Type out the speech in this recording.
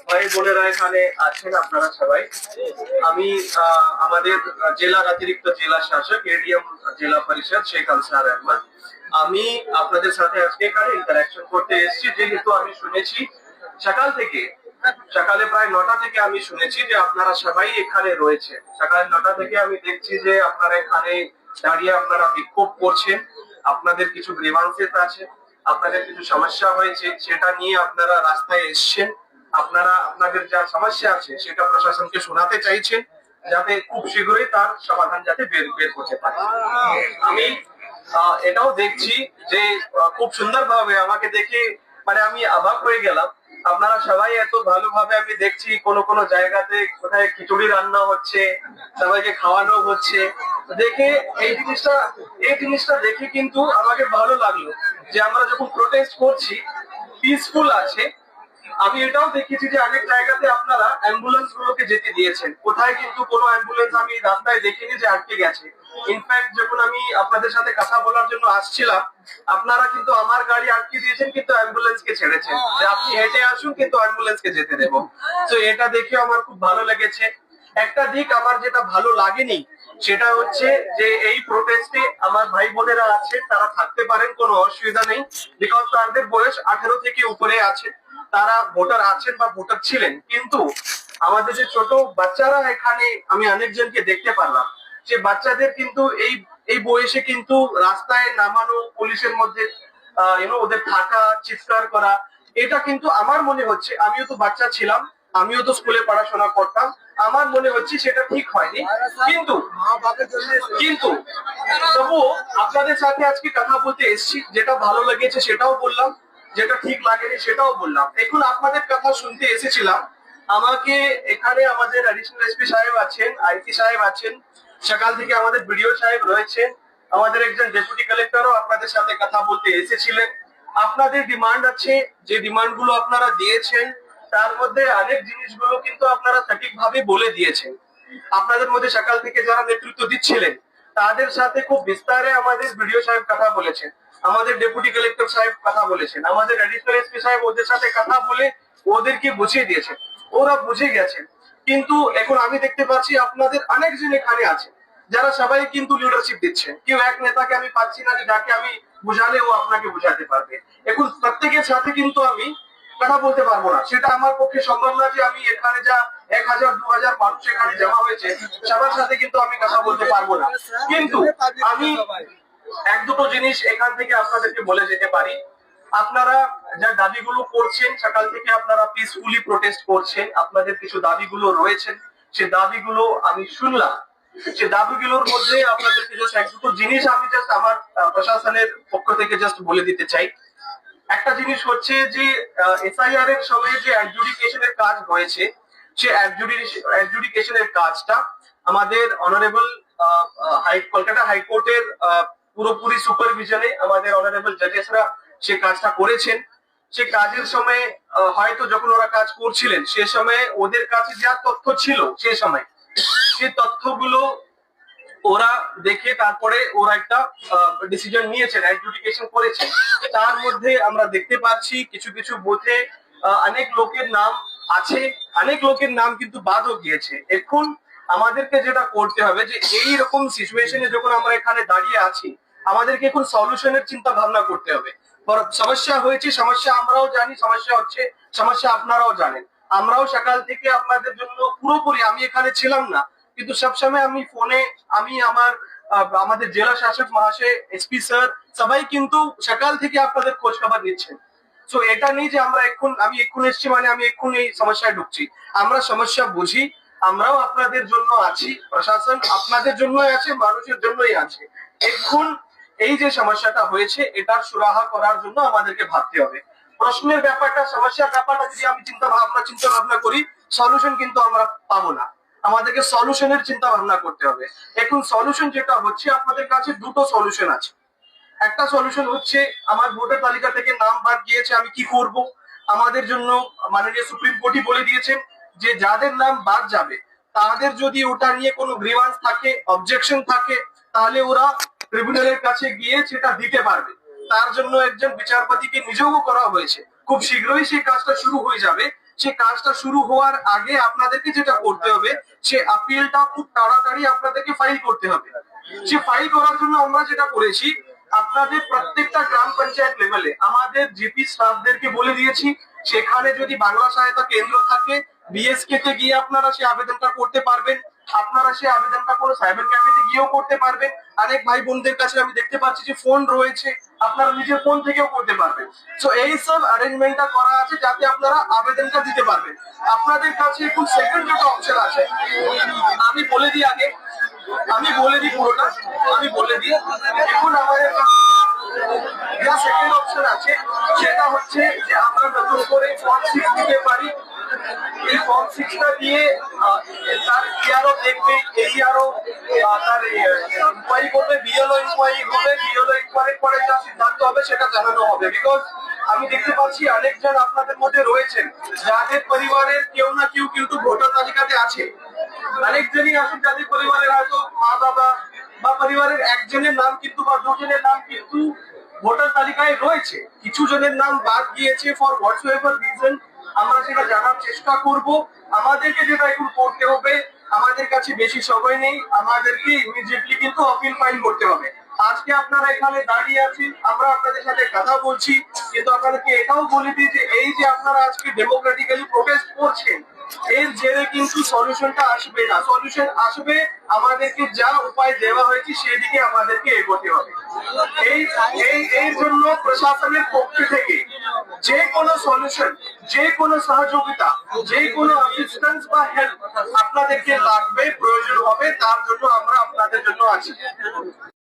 ভাই বোনেরা এখানে আছেন আপনারা সবাই। আমি আমাদের জেলার অতিরিক্ত জেলা শাসক এডিএম জেলা পরিষদ শেখ আনসার আহমদ। আমি আপনাদের সাথে আজকে এখানে ইন্টারাকশন করতে এসেছি, যেহেতু আমি শুনেছি সকালে প্রায় 9টা থেকে আমি শুনেছি যে আপনারা সবাই এখানে রয়েছে। সকাল 9টা থেকে আমি দেখছি যে আপনারা এখানে দাঁড়িয়ে আপনারা বিক্ষোভ করছেন, আপনাদের কিছু গ্রিভান্সেস আছে, আপনাদের কিছু সমস্যা হয়েছে, সেটা নিয়ে আপনারা রাস্তায় এসছেন। আপনারা আপনাদের যা সমস্যা আছে সেটা প্রশাসনকে শোনাতে চাইছেন, যাতে খুব শীঘ্রই তার সমাধান যাতে বের করতে পারে। আমি এটাও দেখছি যে খুব সুন্দরভাবে আমাকে দেখে মানে আমি অবাক হয়ে গেলাম। আপনারা সবাই এত ভালোভাবে আমি দেখছি, কোন কোন জায়গাতে কোথায় খিচুড়ি রান্না হচ্ছে, সবাইকে খাওয়ানো হচ্ছে। দেখে এই জিনিসটা দেখে কিন্তু আমাকে ভালো লাগলো যে আমরা যখন প্রোটেস্ট করছি পিসফুল আছে। আমি এটাও দেখেছি যে অনেক জায়গাতে আপনারা অ্যাম্বুলেন্স গুলোকে যেতে দিয়েছেন, কোথায় কিন্তু কোনো অ্যাম্বুলেন্স আমি রাস্তায় দেখিনি যে আটকে গেছে। ইনফ্যাক্ট যখন আমি আপনাদের সাথে কথা বলার জন্য আসছিলাম, আপনারা কিন্তু আমার গাড়ি আটকে দিয়েছেন কিন্তু অ্যাম্বুলেন্সকে ছেড়েছেন, যে আপনি হেঁটে আসুন কিন্তু অ্যাম্বুলেন্সকে যেতে দেবো। তো এটা দেখে আমার খুব ভালো লেগেছে। একটা দিক আমার যেটা ভালো লাগেনি সেটা হচ্ছে যে এই প্রোটেস্টে আমার ভাই বোনেরা আছে, তারা থাকতে পারেন, কোনো অসুবিধা নেই, বিকজ তাদের বয়স 18 থেকে উপরে আছে, তারা ভোটার আছেন বা ভোটার ছিলেন। কিন্তু আমাদের যে ছোট বাচ্চারা এখানে আমি অনেকজনকে দেখতে পারলাম, যে বাচ্চাদের কিন্তু এই বয়সে কিন্তু রাস্তায় নামানো, পুলিশের মধ্যে ওদের থাকা, চিৎকার করা, এটা কিন্তু আমার মনে হচ্ছে, আমিও তো বাচ্চা ছিলাম, আমিও তো স্কুলে পড়াশোনা করতাম, আমার মনে হচ্ছে সেটা ঠিক হয়নি। কিন্তু তবুও আপনাদের সাথে আজকে কথা বলতে এসেছি, যেটা ভালো লেগেছে সেটাও বললাম, যেটা ঠিক লাগেনি সেটাও বললাম। এখন আপনাদের কথা শুনতে এসেছিলাম। আমাকে এখানে আমাদের অ্যাডিশনাল এসপি সাহেব আছেন, আইসি সাহেব আছেন, সকাল থেকে আমাদের বিডিও সাহেব রয়েছেন, আমাদের একজন ডেপুটি কালেক্টরও আপনাদের সাথে কথা বলতে এসেছিলেন। আপনাদের ডিমান্ড আছে, যে ডিমান্ড গুলো আপনারা দিয়েছেন তার মধ্যে অনেক জিনিসগুলো কিন্তু আপনারা সঠিকভাবে বলে দিয়েছেন। আপনাদের মধ্যে সকাল থেকে যারা নেতৃত্ব দিচ্ছিলেন তাদের সাথে খুব বিস্তারে আমাদের বিডিও সাহেব কথা বলেছেন, আমাদের ডেপুটি কালেক্টর সাহেব কথা বলেছেন, আমাদের অ্যাডিশনাল এসপি সাহেব ওদের সাথে কথা বলে ওদেরকে বুঝিয়ে দিয়েছেন, ওরা বুঝে গেছেন। কিন্তু এখন আমি দেখতে পাচ্ছি আপনাদের অনেকজন এখানে আছে যারা সবাই কিন্তু লিডারশিপ দিচ্ছেন। কেউ এক নেতাকে আমি পাচ্ছি না যে যাকে আমি বুঝালে ও আপনাকে বুঝাতে পারবে। এখন প্রত্যেকের সাথে কিন্তু আমি কথা বলতে পারবো না, সেটা আমার পক্ষে সম্ভব না যে আমি এখানে যা 1000-2000 মানুষ এখানে জমা হয়েছে সবার সাথে কিন্তু আমি কথা বলতে পারবো না। কিন্তু আমি এক দুটো জিনিস এখান থেকে আপনাদেরকে বলে যেতে পারি। আপনারা যা দাবিগুলো করছেন, সকাল থেকে আপনারা পিসফুলি প্রোটেস্ট করছেন, আপনাদের কিছু দাবিগুলো রয়েছেন, সে দাবিগুলো আমি শুনলাম। সে দাবিগুলোর মধ্যে আপনাদেরকে জাস্ট এক দুটো জিনিস আমি জাস্ট আমার প্রশাসনের পক্ষ থেকে জাস্ট বলে দিতে চাই। একটা জিনিস হচ্ছে যে এসআইআর এর সময় যে অ্যাডজুডিকেশনের কাজ হয়েছে, সে অ্যাডজুডিকেশনের কাজটা আমাদের অনারেবল কলকাতা হাইকোর্টের পুরোপুরি সুপারভিশনে আমাদের অনারেবল জাজেসরা সে কাজটা করেছেন। সে কাজের সময় হয়তো যখন ওরা কাজ করছিলেন সে সময় ওদের কাছে যা তথ্য ছিল সে সময়, সে তথ্যগুলো ওরা দেখে তারপরে ওরা একটা ডিসিশন নিয়েছেন, অ্যাডজুডিকেশন করেছেন। তার মধ্যে আমরা দেখতে পাচ্ছি কিছু কিছু বুথে অনেক লোকের নাম আছে, অনেক লোকের নাম কিন্তু বাদও গিয়েছে। এখন আমাদেরকে যেটা করতে হবে যে এই রকম সিচুয়েশনে যখন আমরা এখানে দাঁড়িয়ে আছি, আমাদেরকে এখন সলিউশনের চিন্তা ভাবনা করতে হবে। সমস্যা হয়েছে, সমস্যা আমরাও জানি, সমস্যা হচ্ছে, সমস্যা আপনারাও জানেন। আমরাও সকাল থেকে আপনাদের জন্য পুরোপুরি, আমি এখানে ছিলাম না কিন্তু সবসময় আমি ফোনে, আমি আমাদের জেলা শাসক মহাশয়, এসপি স্যার, সবাই কিন্তু সকাল থেকে আপনাদের খোঁজ খবর নিচ্ছেন। তো এটা নেই যে আমি এক্ষুনি এসছি মানে আমি এক্ষুনি এই সমস্যায় ঢুকছি। আমরা সমস্যা বুঝি, আমরাও আপনাদের জন্য আছি, প্রশাসন আপনাদের জন্যই আছে, মানুষের জন্যই আছে। এখন এই যে সমস্যাটা হয়েছে এটার সুরাহা করার জন্য আমাদেরকে ভাবতে হবে। প্রশ্নের ব্যাপারটা, সমস্যার ব্যাপারটা যদি আমি চিন্তা ভাবনা করি, সলিউশন কিন্তু আমরা পাবো না। আমাদেরকে সলিউশনের চিন্তা ভাবনা করতে হবে। এখন সলিউশন যেটা হচ্ছে, আপনাদের কাছে দুটো সলিউশন আছে। একটা সলিউশন হচ্ছে আমার ভোটার তালিকা থেকে নাম বাদ গিয়েছে, আমি কি করব। আমাদের জন্য মাননীয় সুপ্রিম কোর্টই বলে দিয়েছেন যে যাদের নাম বাদ যাবে তাদের যদি ওটা নিয়ে কোনো গ্রিভান্স থাকে, অবজেকশন থাকে, তাহলে ওরা ট্রিব্যুনালের কাছে গিয়ে সেটা দিতে পারবে। তার জন্য একজন বিচারপতিকে নিয়োগ করা হয়েছে। খুব শীঘ্রই সেই কাজটা শুরু হয়ে যাবে। সেই কাজটা শুরু হওয়ার আগে আপনাদেরকে যেটা করতে হবে, সে আপিলটা খুব তাড়াতাড়ি আপনাদেরকে ফাইল করতে হবে। সে ফাইল করার জন্য আমরা যেটা করেছি, আপনাদের প্রত্যেকটা গ্রাম পঞ্চায়েত লেভেলে আমাদের জিপি স্টাফদেরকে বলে দিয়েছি, সেখানে যদি বাংলা সহায়তা কেন্দ্র থাকে বিএসকে তে গিয়ে আপনারা সেই আবেদনটা করতে পারবেন। আপনারা সেই আবেদনটা কোনো সাইবার ক্যাফেতে গিয়েও করতে পারবেন। অনেক ভাই বোনদের কাছে আমি দেখতে পাচ্ছি যে ফোন রয়েছে, আপনারা নিজের ফোন থেকেও করতে পারবেন। তো এই সব অ্যারেঞ্জমেন্টটা করা আছে যাতে আপনারা আবেদনটা দিতে পারবেন। আপনাদের কাছে এখন সেকেন্ড যেটা অপশন আছে, আমি বলে দিই আগে, আমি বলে দিই পুরোটা, আমি বলে দিই। এখন আমাদের যা সেকেন্ড অপশন আছে সেটা হচ্ছে যে আমরা নতুন করে ফর্ম 6 দিতে পারি। এই ফর্ম 6টা দিয়ে তার ইয়ারও দেখবে, এই আরো তার ইনকোয়ারি করবে, বিএলও ইনকোয়ারি হবে, বিএলও ইনকোয়ারির পরে যা সিদ্ধান্ত হবে সেটা জানানো হবে। বিকজ আমি দেখতে পাচ্ছি অনেকজন আপনাদের মধ্যে রয়েছেন যাদের পরিবারের কেউ না কেউ কিন্তু ভোটার তালিকাতে আছে। অনেকজনই আছেন যাদের পরিবারের হয়তো মা বাবা বা পরিবারের একজনের নাম কিন্তু বা দুজনের নাম কিন্তু ভোটার তালিকায় রয়েছে, কিছু জনের নাম বাদ গিয়েছে ফর হোয়াটসএভার রিজন। আমরা সেটা জানার চেষ্টা করব। আমাদেরকে যেটা এখন করতে হবে, আমাদের কাছে বেশি সময় নেই, আমাদেরকে ইমিডিয়েটলি কিন্তু আপিল ফাইল করতে হবে। আজকে আপনারা এখানে দাঁড়িয়ে আছেন, আমরা আপনাদের সাথে কথা বলছি, কিন্তু আপনাদেরকে এটাও বলে দিই যে এই যে আপনারা আজকে ডেমোক্রেটিক্যালি প্রোটেস্ট করছেন, এর জেরে কিন্তু সলিউশনটা আসবে না। সলিউশন আসবে, আমাদেরকে যা উপায় দেওয়া হয়েছে সেদিকে আমাদেরকে এগোতে হবে। এই এই এর জন্য প্রশাসনের পক্ষ থেকে যে কোনো সলিউশন, যে কোনো সহযোগিতা, যে কোনো অ্যাসিস্ট্যান্স বা হেল্প আপনাদেরকে লাগবে, প্রয়োজন হবে, তার জন্য আমরা আপনাদের জন্য আছি।